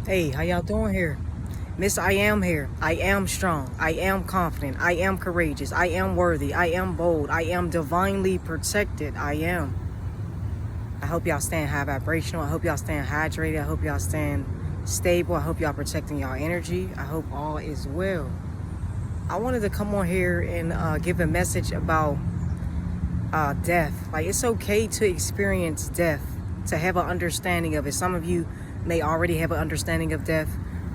Hey, how y'all doing here? Miss I am here. I am strong. I am confident. I am courageous. I am worthy. I am bold. I am divinely protected. I am. I hope y'all staying high vibrational. I hope y'all staying hydrated. I hope y'all staying stable. I hope y'all protecting y'all energy. I hope all is well. I wanted to come on here and give a message about death. Like, it's okay to experience death, to have an understanding of it. Some of you may already have an understanding of death.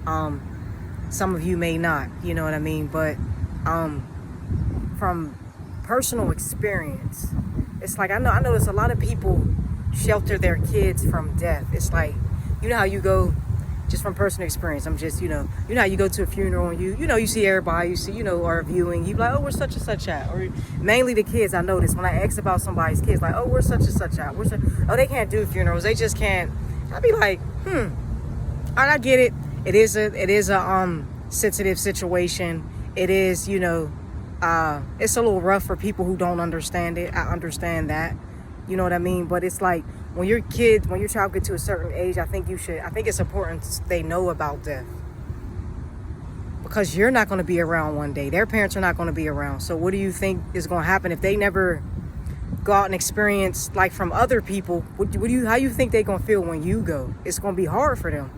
Some of you may not, you know what I mean? But from personal experience, it's like I notice a lot of people shelter their kids from death. It's like, you know how you go, just from personal experience, I'm just, you know how you go to a funeral and you see everybody, you see, or a viewing, you be like, oh, we're such and such at. Or mainly the kids, I notice when I ask about somebody's kids, like, oh, we're such and such at. Oh, they can't do funerals, they just can't. I'd be like, all right, I get it. It is a sensitive situation. It is, it's a little rough for people who don't understand it. I understand that. You know what I mean? But it's like when your child gets to a certain age, I think it's important they know about death. Because you're not going to be around one day. Their parents are not going to be around. So what do you think is going to happen if they never go out and experience, like, from other people? How you think they're going to feel when you go? It's going to be hard for them.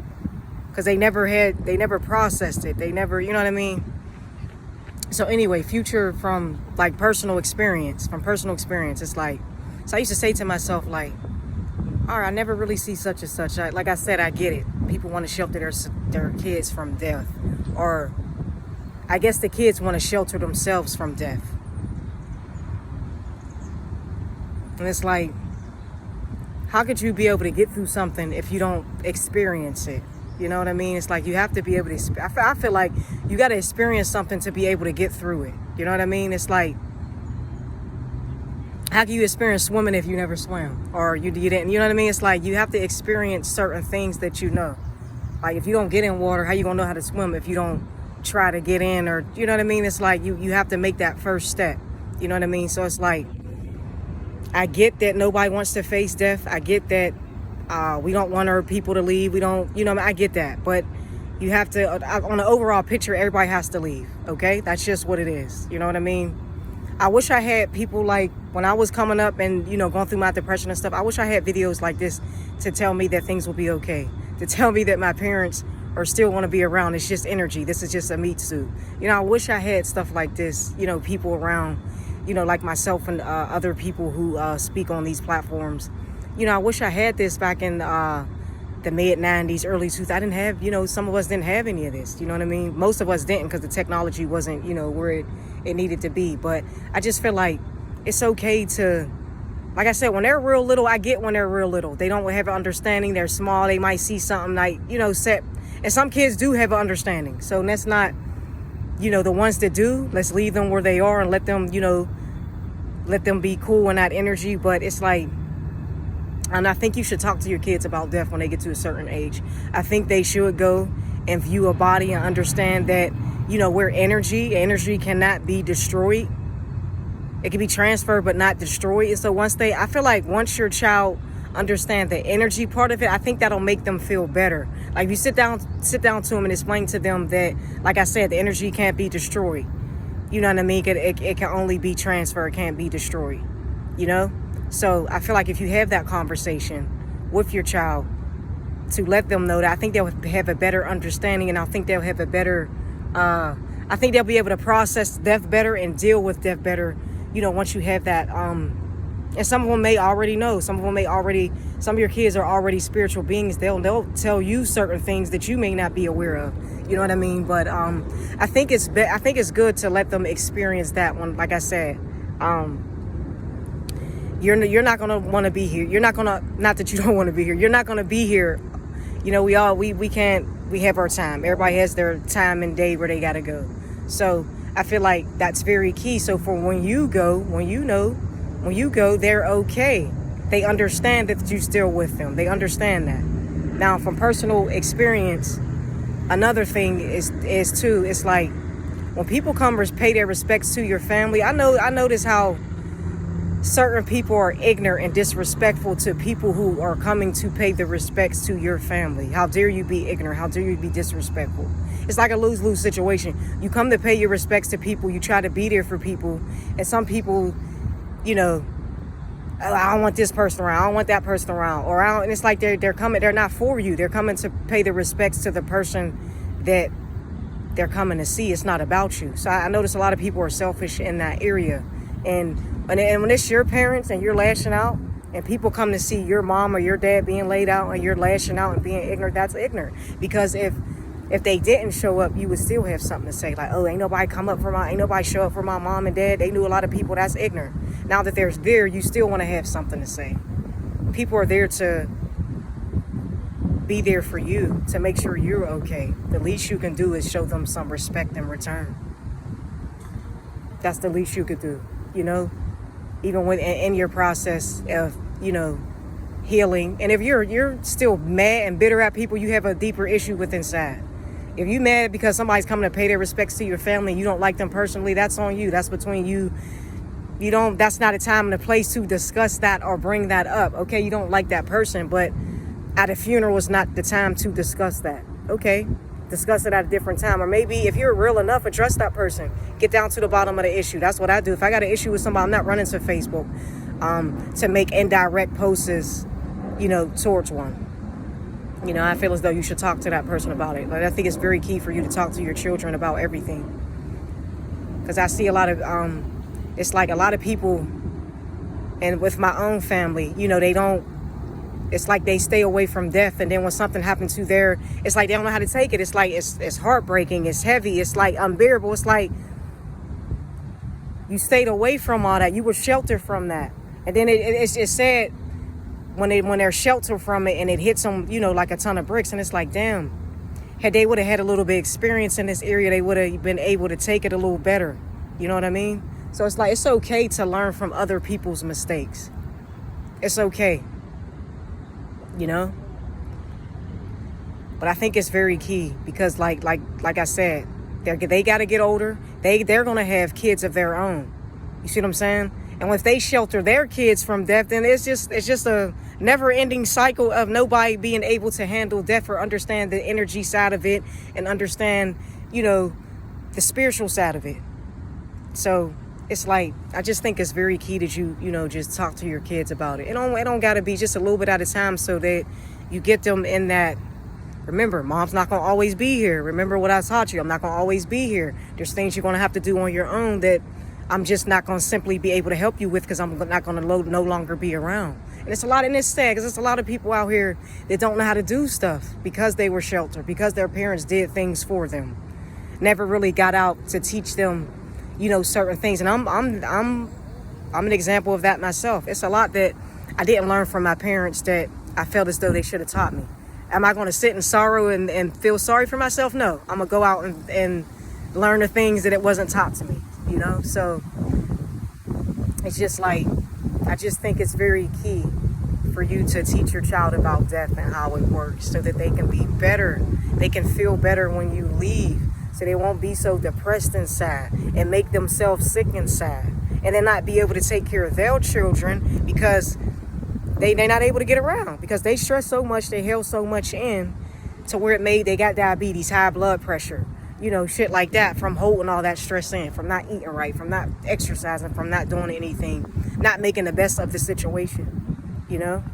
Because they never processed it. They never, you know what I mean? So anyway, future from, like, personal experience. It's like, so I used to say to myself, like, all right, I never really see such and such. Like I said, I get it. People want to shelter their kids from death. Or I guess the kids want to shelter themselves from death. And it's like, how could you be able to get through something if you don't experience it? You know what I mean? It's like you have to be able to, I feel like you got to experience something to be able to get through it. You know what I mean? It's like, how can you experience swimming if you never swim? Or you didn't, you know what I mean? It's like you have to experience certain things that you know. Like, if you don't get in water, how you gonna know how to swim if you don't try to get in? Or, you know what I mean? It's like you have to make that first step. You know what I mean? So it's like, I get that nobody wants to face death. I get that we don't want our people to leave. We don't, I get that. But you have to, on the overall picture, everybody has to leave, okay? That's just what it is. You know what I mean? I wish I had people, like, when I was coming up and, going through my depression and stuff, I wish I had videos like this to tell me that things will be okay. To tell me that my parents are still want to be around. It's just energy. This is just a meat suit. I wish I had stuff like this, people around, like myself and other people who speak on these platforms. I wish I had this back in the mid-90s, early 2000s. I didn't have, some of us didn't have any of this. You know what I mean? Most of us didn't, because the technology wasn't, where it needed to be. But I just feel like it's okay to, like I said, when they're real little, I get when they're real little. They don't have an understanding. They're small. They might see something like, set. And some kids do have an understanding. So let's not, the ones that do, let's leave them where they are and let them, let them be cool in that energy. But it's like, and I think you should talk to your kids about death when they get to a certain age. I think they should go and view a body and understand that, we're energy cannot be destroyed. It can be transferred but not destroyed. And so I feel like once your child understand the energy part of it, I think that'll make them feel better. Like, if you sit down to them and explain to them that, like I said, the energy can't be destroyed. You know what I mean? It can only be transferred, it can't be destroyed. So I feel like if you have that conversation with your child to let them know that, I think they'll have a better understanding, and I think they'll have a better, I think they'll be able to process death better and deal with death better, once you have that. And some of them may already know. Some of your kids are already spiritual beings. They'll tell you certain things that you may not be aware of. You know what I mean? But I think it's good to let them experience that one. Like I said, you're not gonna want to be here. You're not gonna, not that you don't want to be here. You're not gonna be here. We have our time. Everybody has their time and day where they gotta go. So I feel like that's very key. So for when you go, they're okay. They understand that you're still with them. They understand that. Now, from personal experience, another thing is too, it's like when people come pay their respects to your family. I notice how certain people are ignorant and disrespectful to people who are coming to pay the respects to your family. How dare you be ignorant? How dare you be disrespectful? It's like a lose-lose situation. You come to pay your respects to people, you try to be there for people, and some people, you know, I don't want this person around, I don't want that person around, or and it's like they're coming, they're not for you. They're coming to pay the respects to the person that they're coming to see. It's not about you. So I notice a lot of people are selfish in that area. And when it's your parents and you're lashing out, and people come to see your mom or your dad being laid out and you're lashing out and being ignorant, that's ignorant. Because if they didn't show up, you would still have something to say. Like, oh, ain't nobody show up for my mom and dad. They knew a lot of people. That's ignorant. Now that they're there, you still want to have something to say. People are there to be there for you, to make sure you're okay. The least you can do is show them some respect in return. That's the least you could do, you know, even when in your process of, you know, healing. And if you're still mad and bitter at people, you have a deeper issue with inside. If you mad because somebody's coming to pay their respects to your family and you don't like them personally, that's on you. That's between you. That's not a time and a place to discuss that or bring that up. Okay, you don't like that person, but at a funeral is not the time to discuss that. Okay, discuss it at a different time. Or maybe if you're real enough, address that person. Get down to the bottom of the issue. That's what I do. If I got an issue with somebody, I'm not running to Facebook to make indirect posts, you know, towards one. You know, I feel as though you should talk to that person about it. But I think it's very key for you to talk to your children about everything. Because I see a lot of, it's like a lot of people, and with my own family, you know, it's like they stay away from death. And then when something happens to it's like they don't know how to take it. It's like, it's heartbreaking. It's heavy. It's like unbearable. It's like you stayed away from all that. You were sheltered from that. And then it's sad when they're sheltered from it and it hits them, you know, like a ton of bricks. And it's like, damn, had they would have had a little bit of experience in this area, they would have been able to take it a little better. You know what I mean? So it's like, it's okay to learn from other people's mistakes. It's okay. You know? But I think it's very key because like I said, they got to get older. They're going to have kids of their own. You see what I'm saying? And if they shelter their kids from death, then it's just a never-ending cycle of nobody being able to handle death or understand the energy side of it and understand, you know, the spiritual side of it. So it's like, I just think it's very key that you know, just talk to your kids about it. It don't got to be just a little bit at a time so that you get them in that, remember, mom's not going to always be here. Remember what I taught you. I'm not going to always be here. There's things you're going to have to do on your own that I'm just not going to simply be able to help you with because I'm not going to no longer be around. And it's a lot, and it's sad because there's a lot of people out here that don't know how to do stuff because they were sheltered, because their parents did things for them. Never really got out to teach them, you know, certain things. And I'm an example of that myself. It's a lot that I didn't learn from my parents that I felt as though they should have taught me. Am I going to sit in sorrow and feel sorry for myself? No. I'm going to go out and learn the things that it wasn't taught to me, you know? So it's just like, I just think it's very key for you to teach your child about death and how it works so that they can be better. They can feel better when you leave, so they won't be so depressed inside and make themselves sick inside. And then not be able to take care of their children because they're not able to get around because they stress so much, they held so much in to where they got diabetes, high blood pressure, you know, shit like that from holding all that stress in, from not eating right, from not exercising, from not doing anything, not making the best of the situation, you know?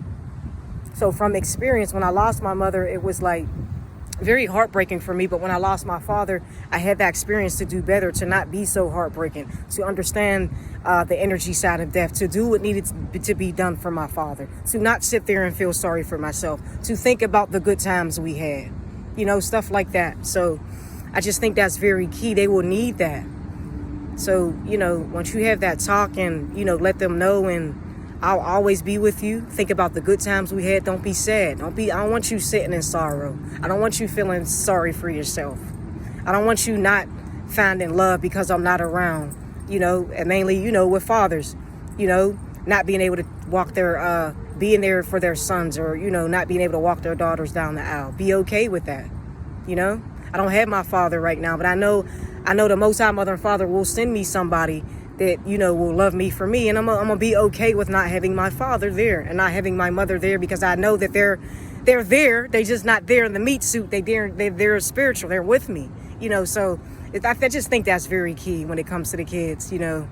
So from experience, when I lost my mother, it was like very heartbreaking for me. But when I lost my father, I had that experience to do better, to not be so heartbreaking, to understand the energy side of death, to do what needed to be done for my father, to not sit there and feel sorry for myself, to think about the good times we had, you know, stuff like that. So I just think that's very key. They will need that. So, you know, once you have that talk and, you know, let them know, and I'll always be with you. Think about the good times we had. Don't be sad. I don't want you sitting in sorrow. I don't want you feeling sorry for yourself. I don't want you not finding love because I'm not around, you know, and mainly, you know, with fathers, you know, not being able to walk being there for their sons, or, you know, not being able to walk their daughters down the aisle. Be okay with that, you know? I don't have my father right now, but I know the Most High Mother and Father will send me somebody that, you know, will love me for me. And I'm gonna be okay with not having my father there and not having my mother there, because I know that they're there. They just not there in the meat suit. They're spiritual. They're with me, you know. So I just think that's very key when it comes to the kids. You know,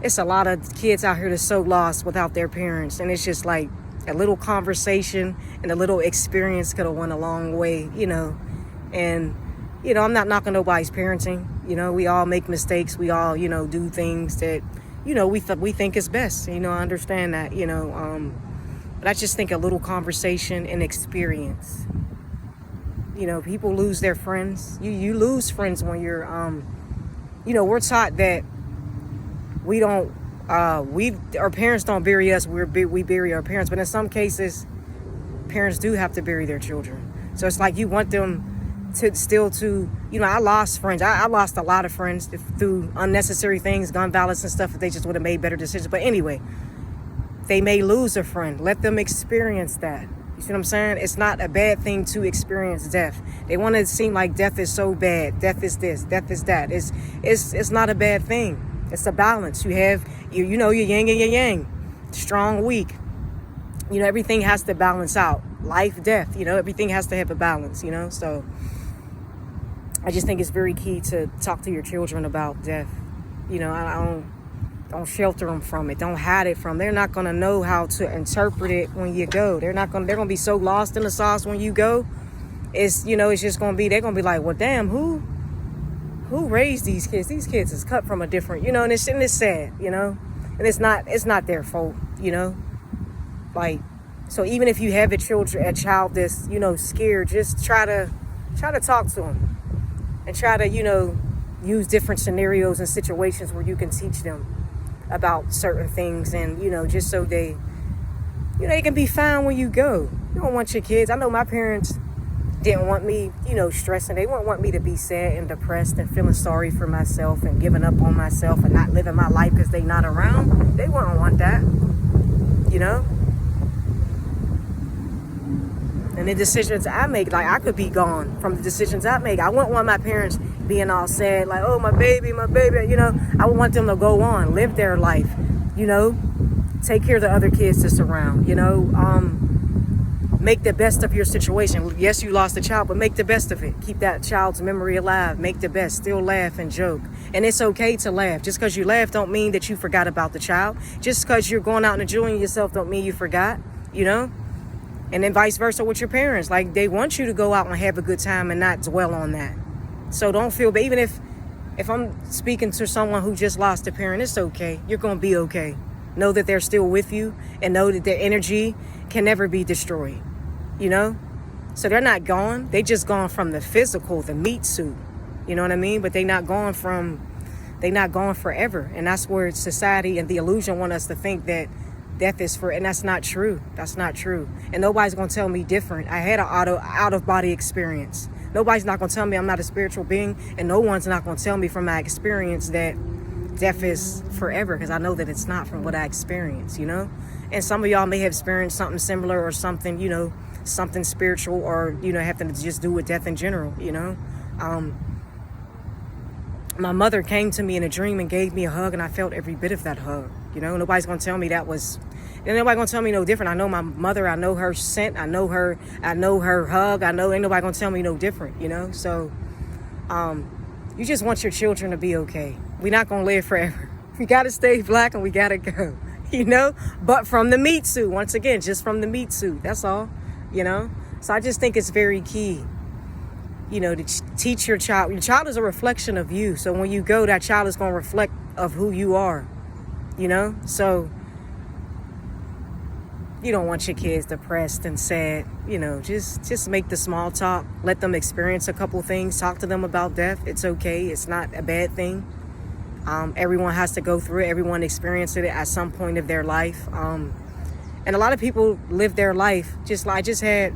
it's a lot of kids out here that's so lost without their parents, and it's just like a little conversation and a little experience could have went a long way, you know. And you know, I'm not knocking nobody's parenting. You know, we all make mistakes. We all, you know, do things that, you know, we think is best. You know, I understand that, you know. But I just think a little conversation and experience. You know, people lose their friends. You lose friends when you're, you know, we're taught that we don't, our parents don't bury us. We bury our parents. But in some cases, parents do have to bury their children. So it's like you want them to, you know, I lost friends. I lost a lot of friends through unnecessary things, gun violence and stuff, if they just would have made better decisions. But anyway, they may lose a friend. Let them experience that. You see what I'm saying? It's not a bad thing to experience death. They want to seem like death is so bad. Death is this, death is that. It's not a bad thing. It's a balance. You have, you know, your yin and your yang. Strong, weak. You know, everything has to balance out. Life, death, you know, everything has to have a balance, you know. So I just think it's very key to talk to your children about death. You know, I don't shelter them from it. Don't hide it from them. They're not going to know how to interpret it when you go. They're going to be so lost in the sauce when you go. It's, you know, it's just going to be, they're going to be like, well, damn, who raised these kids? These kids is cut from a different, you know, and it's sad, you know, and it's not their fault, you know, like, so even if you have a child that's, you know, scared, just try to talk to them. And try to, you know, use different scenarios and situations where you can teach them about certain things. And, you know, just so they, you know, they can be fine when you go. You don't want your kids. I know my parents didn't want me, you know, stressing. They wouldn't want me to be sad and depressed and feeling sorry for myself and giving up on myself and not living my life because they not around. They wouldn't want that, you know. And the decisions I make, like I could be gone from the decisions I make. I wouldn't want my parents being all sad, like, oh, my baby, you know. I would want them to go on, live their life, you know, take care of the other kids that's around, you know, make the best of your situation. Yes, you lost a child, but make the best of it. Keep that child's memory alive. Make the best. Still laugh and joke. And it's okay to laugh. Just because you laugh don't mean that you forgot about the child. Just because you're going out and enjoying yourself don't mean you forgot, you know. And then vice versa with your parents. Like, they want you to go out and have a good time and not dwell on that. So don't feel bad. Even if I'm speaking to someone who just lost a parent, it's okay. You're going to be okay. Know that they're still with you and know that their energy can never be destroyed, you know? So they're not gone. They just gone from the physical, the meat suit. You know what I mean? But they not gone forever. And that's where society and the illusion want us to think that death is for, and that's not true. That's not true. And nobody's going to tell me different. I had an out of body experience. Nobody's not going to tell me I'm not a spiritual being, and no one's not going to tell me from my experience that death is forever, because I know that it's not from what I experienced, you know? And some of y'all may have experienced something similar or something, you know, something spiritual, or, you know, have to just do with death in general, you know? My mother came to me in a dream and gave me a hug, and I felt every bit of that hug. You know, nobody's going to tell me that was, and nobody going to tell me no different. I know my mother, I know her scent, I know her hug, ain't nobody going to tell me no different, you know? So, you just want your children to be okay. We're not going to live forever. We got to stay black and we got to go, you know? But from the meat suit, once again, just from the meat suit, that's all, you know? So I just think it's very key, you know, to teach your child. Your child is a reflection of you. So when you go, that child is going to reflect of who you are. You know, so you don't want your kids depressed and sad. You know, just make the small talk. Let them experience a couple things. Talk to them about death. It's okay. It's not a bad thing. Everyone has to go through it. Everyone experiences it at some point of their life. And a lot of people live their life just like, I just had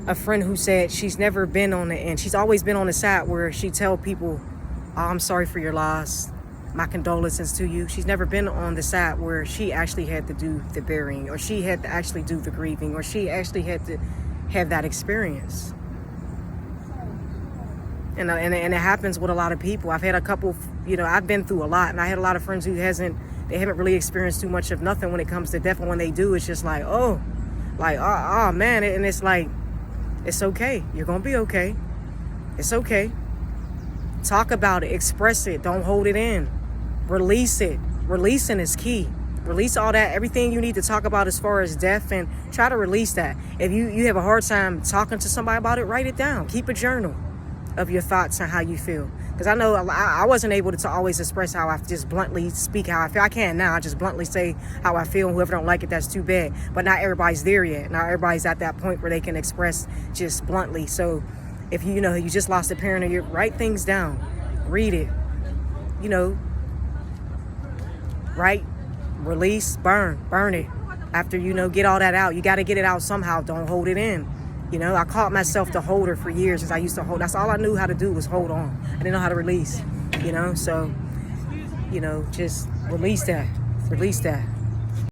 a friend who said she's never been on the end. She's always been on the side where she tell people, oh, I'm sorry for your loss. My condolences to you. She's never been on the side where she actually had to do the burying, or she had to actually do the grieving, or she actually had to have that experience. And it happens with a lot of people. I've had a couple, I've been through a lot, and I had a lot of friends who they haven't really experienced too much of nothing when it comes to death, and when they do, it's just like, oh man, and it's like, it's okay. You're gonna be okay. It's okay. Talk about it, express it, don't hold it in. Release it. Releasing is key. Release all that, everything you need to talk about as far as death, and try to release that. If you have a hard time talking to somebody about it, write it down. Keep a journal of your thoughts and how you feel. Because I know I wasn't able to always express how I just bluntly speak how I feel. I can now. I just bluntly say how I feel. Whoever don't like it, that's too bad. But not everybody's there yet. Not everybody's at that point where they can express just bluntly. So if you just lost a parent, or you write things down, read it, write, release, burn it. After get all that out, you got to get it out somehow. Don't hold it in. I called myself the holder for years, because I used to hold. That's all I knew how to do, was hold on. I didn't know how to release. So just release that.